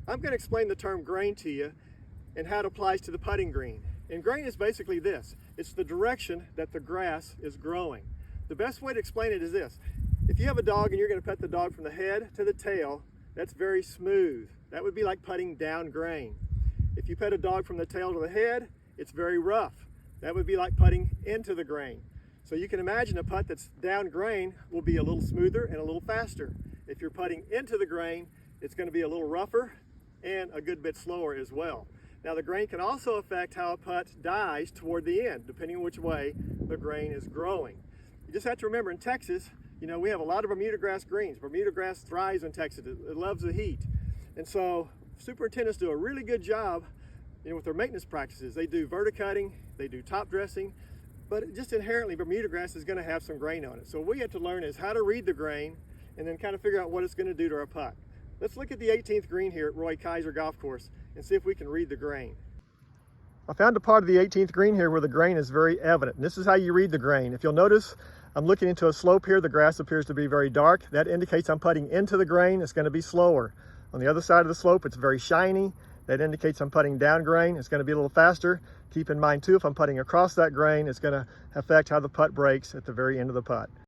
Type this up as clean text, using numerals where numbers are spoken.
I'm going to explain the term grain to you and how it applies to the putting green. And grain is basically this. It's the direction that the grass is growing. The best way to explain it is this. If you have a dog and you're going to pet the dog from the head to the tail, that's very smooth. That would be like putting down grain. If you pet a dog from the tail to the head, it's very rough. That would be like putting into the grain. So you can imagine a putt that's down grain will be a little smoother and a little faster. If you're putting into the grain, it's going to be a little rougher and a good bit slower as well. Now the grain can also affect how a putt dies toward the end, depending on which way the grain is growing. You just have to remember in Texas, we have a lot of Bermuda grass greens. Bermuda grass thrives in Texas. It loves the heat. And so superintendents do a really good job with their maintenance practices. They do verticutting, they do top dressing, but just inherently Bermuda grass is going to have some grain on it. So what we have to learn is how to read the grain and then kind of figure out what it's going to do to our putt. Let's look at the 18th green here at Roy Kaiser Golf Course and see if we can read the grain. I found a part of the 18th green here where the grain is very evident. And this is how you read the grain. If you'll notice, I'm looking into a slope here. The grass appears to be very dark. That indicates I'm putting into the grain. It's going to be slower. On the other side of the slope, it's very shiny. That indicates I'm putting down grain. It's going to be a little faster. Keep in mind too, if I'm putting across that grain, it's going to affect how the putt breaks at the very end of the putt.